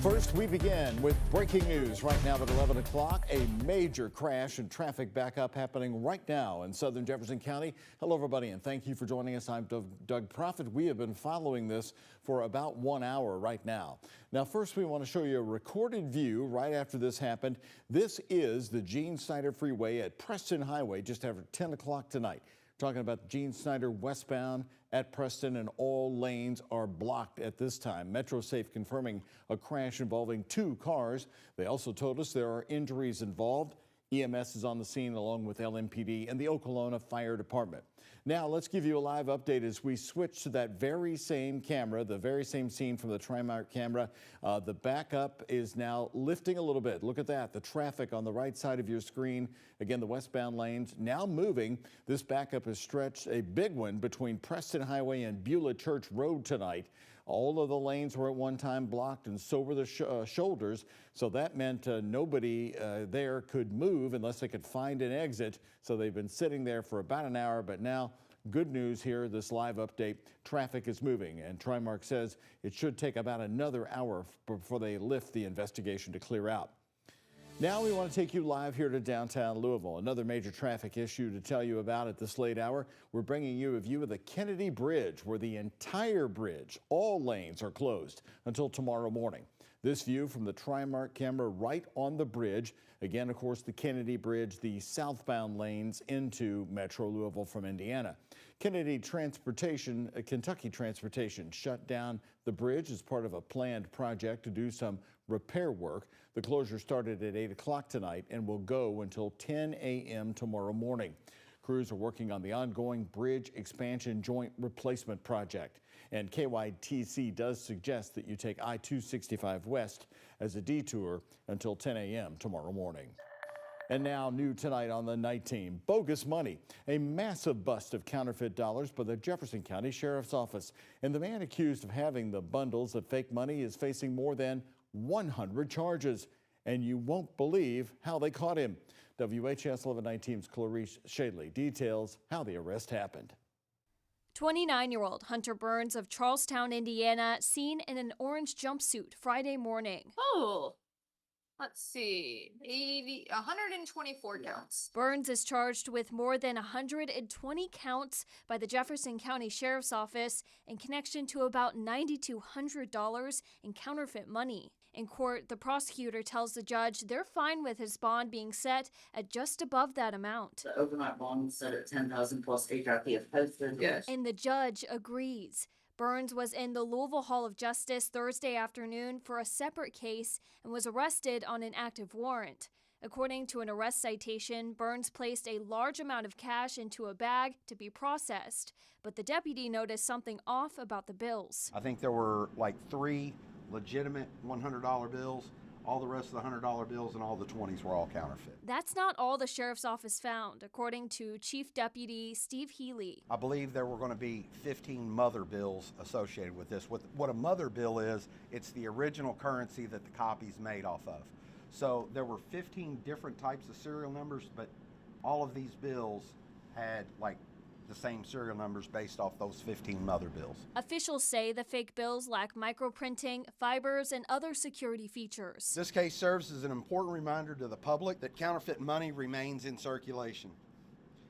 First, we begin with breaking news right now at 11 o'clock. A major crash and traffic backup happening right now in southern Jefferson County. Hello, everybody, and thank you for joining us. I'm Doug Prophet. We have been following this for about 1 hour right now. Now, first, we want to show you a recorded view right after this happened. This is the Gene Snyder Freeway at Preston Highway just after 10 o'clock tonight. Talking about Gene Snyder westbound at Preston, and all lanes are blocked at this time. MetroSafe confirming a crash involving 2 cars. They also told us there are injuries involved. EMS is on the scene along with LMPD and the Okolona Fire Department. Now let's give you a live update as we switch to that very same camera, the very same scene from the Trimark camera. The backup is now lifting a little bit. Look at that. The traffic on the right side of your screen. Again, the westbound lanes now moving. This backup has stretched a big one between Preston Highway and Beulah Church Road tonight. All of the lanes were at one time blocked, and so were the shoulders. So that meant nobody there could move unless they could find an exit. So they've been sitting there for about an hour. But now, good news here, this live update, traffic is moving. And Trimark says it should take about another hour before they lift the investigation to clear out. Now we want to take you live here to downtown Louisville. Another major traffic issue to tell you about at this late hour. We're bringing you a view of the Kennedy Bridge, where the entire bridge, all lanes are closed until tomorrow morning. This view from the Trimark camera right on the bridge. Again, of course, the Kennedy Bridge, the southbound lanes into Metro Louisville from Indiana. Kentucky Transportation shut down the bridge as part of a planned project to do some repair work. The closure started at 8 o'clock tonight and will go until 10 a.m. tomorrow morning. Crews are working on the ongoing bridge expansion joint replacement project. And KYTC does suggest that you take I-265 west as a detour until 10 a.m. tomorrow morning. And now, new tonight on the night team, bogus money, a massive bust of counterfeit dollars by the Jefferson County Sheriff's Office. And the man accused of having the bundles of fake money is facing more than 100 charges. And you won't believe how they caught him. WHAS11 night team's Clarice Shadley details how the arrest happened. 29-year-old Hunter Burns of Charlestown, Indiana, seen in an orange jumpsuit Friday morning. Oh, let's see, 124 counts. Burns is charged with more than 120 counts by the Jefferson County Sheriff's Office in connection to about $9,200 in counterfeit money. In court, the prosecutor tells the judge they're fine with his bond being set at just above that amount. The overnight bond set at $10,000 plus HRP of postage. Yes. And the judge agrees. Burns was in the Louisville Hall of Justice Thursday afternoon for a separate case and was arrested on an active warrant. According to an arrest citation, Burns placed a large amount of cash into a bag to be processed, but the deputy noticed something off about the bills. I think there were like 3 legitimate $100 bills. All the rest of the $100 bills and all the 20s were all counterfeit. That's not all the sheriff's office found, according to Chief Deputy Steve Healy. I believe there were going to be 15 mother bills associated with this. What a mother bill is, it's the original currency that the copy's made off of. So there were 15 different types of serial numbers, but all of these bills had like the same serial numbers based off those 15 mother bills. Officials say the fake bills lack microprinting, fibers, and other security features. This case serves as an important reminder to the public that counterfeit money remains in circulation,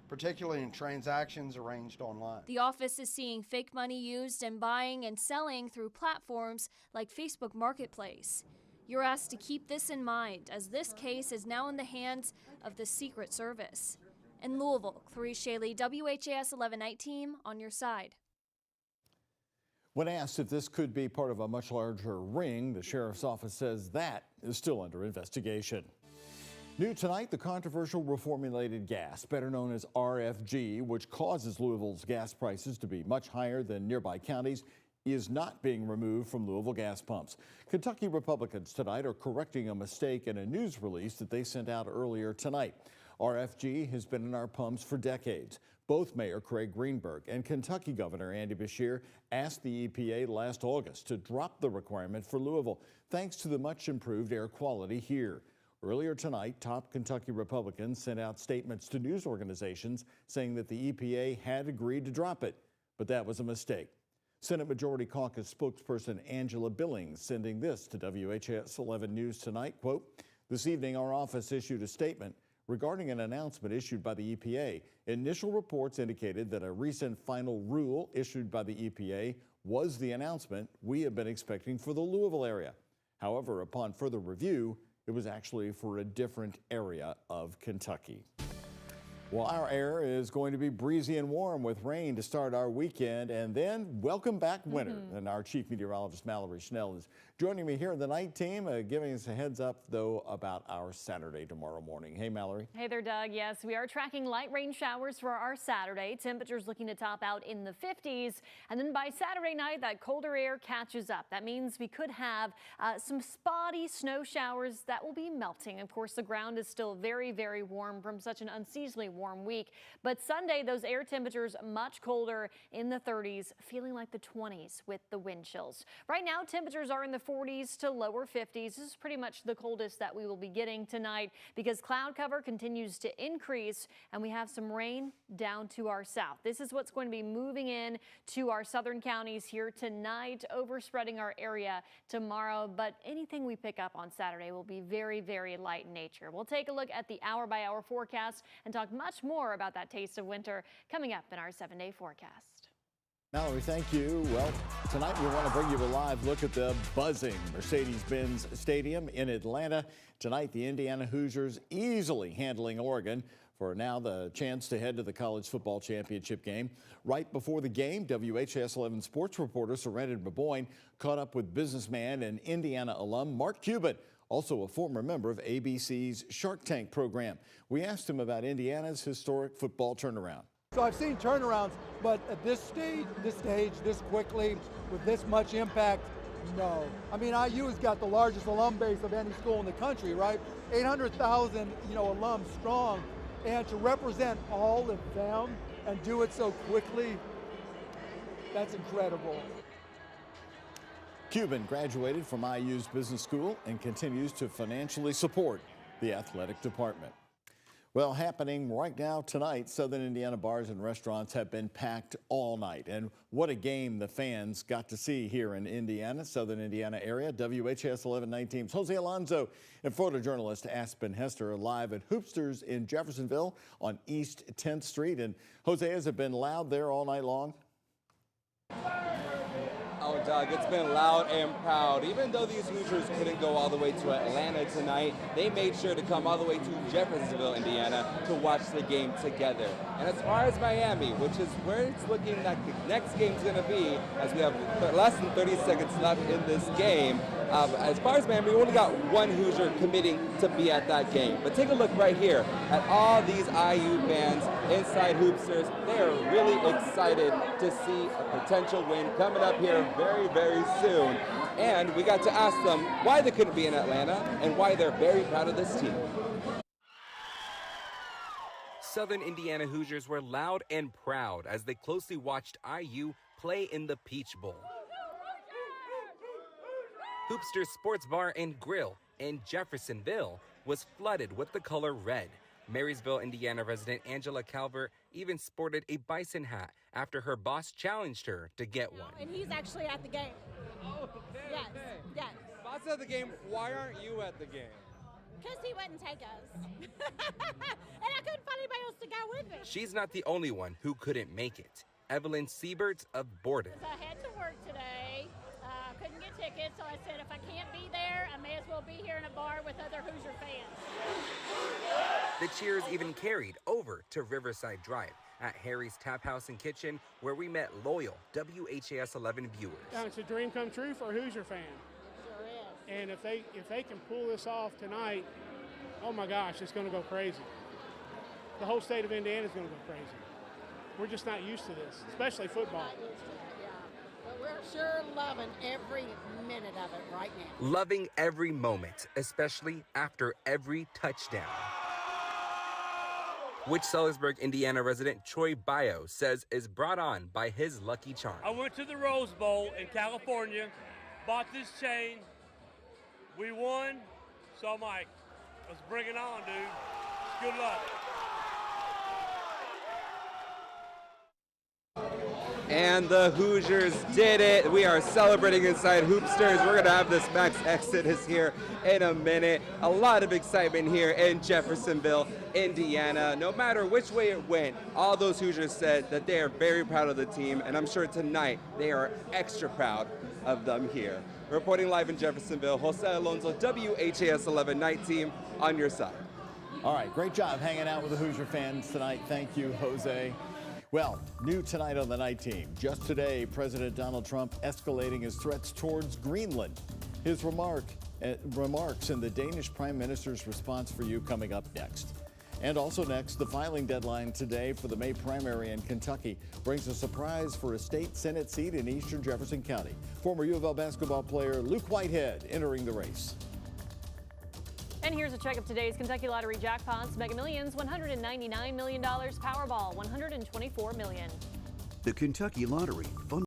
particularly in transactions arranged online. The office is seeing fake money used in buying and selling through platforms like Facebook Marketplace. You're asked to keep this in mind, as this case is now in the hands of the Secret Service. In Louisville, Clarice Shadley, WHAS 11 Night Team, on your side. When asked if this could be part of a much larger ring, the sheriff's office says that is still under investigation. New tonight, the controversial reformulated gas, better known as RFG, which causes Louisville's gas prices to be much higher than nearby counties, is not being removed from Louisville gas pumps. Kentucky Republicans tonight are correcting a mistake in a news release that they sent out earlier tonight. RFG has been in our pumps for decades. Both Mayor Craig Greenberg and Kentucky Governor Andy Beshear asked the EPA last August to drop the requirement for Louisville, thanks to the much improved air quality here. Earlier tonight, top Kentucky Republicans sent out statements to news organizations saying that the EPA had agreed to drop it, but that was a mistake. Senate Majority Caucus spokesperson Angela Billings sending this to WHAS 11 News tonight, quote, "This evening our office issued a statement regarding an announcement issued by the EPA. Initial reports indicated that a recent final rule issued by the EPA was the announcement we have been expecting for the Louisville area. However, upon further review, it was actually for a different area of Kentucky." Well, our air is going to be breezy and warm with rain to start our weekend, and then welcome back winter. And our chief meteorologist, Mallory Schnell, is joining me here in the night team, giving us a heads up, though, about our Saturday tomorrow morning. Hey, Mallory. Hey there, Doug. Yes, we are tracking light rain showers for our Saturday. Temperatures looking to top out in the 50s. And then by Saturday night, that colder air catches up. That means we could have some spotty snow showers that will be melting. Of course, the ground is still very, very warm from such an unseasonably warm week. But Sunday, those air temperatures much colder in the 30s, feeling like the 20s with the wind chills. Right now, temperatures are in the 40s to lower 50s. This is pretty much the coldest that we will be getting tonight because cloud cover continues to increase and we have some rain down to our south. This is what's going to be moving in to our southern counties here tonight, overspreading our area tomorrow. But anything we pick up on Saturday will be very, very light in nature. We'll take a look at the hour-by-hour forecast and talk much more about that taste of winter coming up in our 7-day forecast. Mallory, thank you. Well, tonight we want to bring you a live look at the buzzing Mercedes-Benz Stadium in Atlanta. Tonight, the Indiana Hoosiers easily handling Oregon for now the chance to head to the college football championship game. Right before the game, WHAS 11 sports reporter Serenity Baboyne caught up with businessman and Indiana alum Mark Cuban, also a former member of ABC's Shark Tank program. We asked him about Indiana's historic football turnaround. So I've seen turnarounds, but at this stage, this quickly, with this much impact, no. I mean, IU has got the largest alum base of any school in the country, right? 800,000, alums strong, and to represent all of them and do it so quickly, that's incredible. Cuban graduated from IU's business school and continues to financially support the athletic department. Well, happening right now tonight, Southern Indiana bars and restaurants have been packed all night. And what a game the fans got to see here in Indiana, Southern Indiana area. WHAS 11 night team's Jose Alonso and photojournalist Aspen Hester are live at Hoopsters in Jeffersonville on East 10th Street. And Jose, has it been loud there all night long? Oh, Doug, it's been loud and proud. Even though these Hoosiers couldn't go all the way to Atlanta tonight, they made sure to come all the way to Jeffersonville, Indiana, to watch the game together. And as far as Miami, which is where it's looking like the next game's going to be, as we have less than 30 seconds left in this game, as far as Miami, we only got one Hoosier committing to be at that game. But take a look right here at all these IU fans inside Hoopsters. They are really excited to see a potential win coming up here very, very soon. And we got to ask them why they couldn't be in Atlanta and why they're very proud of this team. Southern Indiana Hoosiers were loud and proud as they closely watched IU play in the Peach Bowl. Hoopster's Sports Bar and Grill in Jeffersonville was flooded with the color red. Marysville, Indiana resident Angela Calvert even sported a bison hat after her boss challenged her to get one. And he's actually at the game. Oh, okay, Yes. Boss at the game, why aren't you at the game? Because he wouldn't take us. And I couldn't find anybody else to go with me. She's not the only one who couldn't make it. Evelyn Sieberts of Borden. I had to work today. Couldn't get tickets, so I said if I can't be there, I may as well be here in a bar with other Hoosier fans. The cheers even carried over to Riverside Drive at Harry's Tap House and Kitchen, where we met loyal WHAS 11 viewers. It's a dream come true for a Hoosier fan. Sure is. And if they can pull this off tonight, oh my gosh, it's going to go crazy. The whole state of Indiana is going to go crazy. We're just not used to this, especially football. Not used to it, yeah. But we're sure loving every minute of it right now. Loving every moment, especially after every touchdown. Which Sellersburg, Indiana resident Troy Bio says is brought on by his lucky charm. I went to the Rose Bowl in California, bought this chain, we won, so I'm like, let's bring it on, dude. Good luck. And the Hoosiers did it. We are celebrating inside Hoopsters. We're going to have this max exodus here in a minute. A lot of excitement here in Jeffersonville, Indiana. No matter which way it went, all those Hoosiers said that they are very proud of the team, and I'm sure tonight they are extra proud of them here. Reporting live in Jeffersonville, Jose Alonso, WHAS11 Night Team on your side. All right, great job hanging out with the Hoosier fans tonight. Thank you, Jose. Well, new tonight on the night team. Just today, President Donald Trump escalating his threats towards Greenland. His remarks and the Danish Prime Minister's response for you coming up next. And also next, the filing deadline today for the May primary in Kentucky brings a surprise for a state Senate seat in eastern Jefferson County. Former U of L basketball player Luke Whitehead entering the race. And here's a check of today's Kentucky Lottery jackpots. Mega Millions, $199 million. Powerball, $124 million. The Kentucky Lottery, fun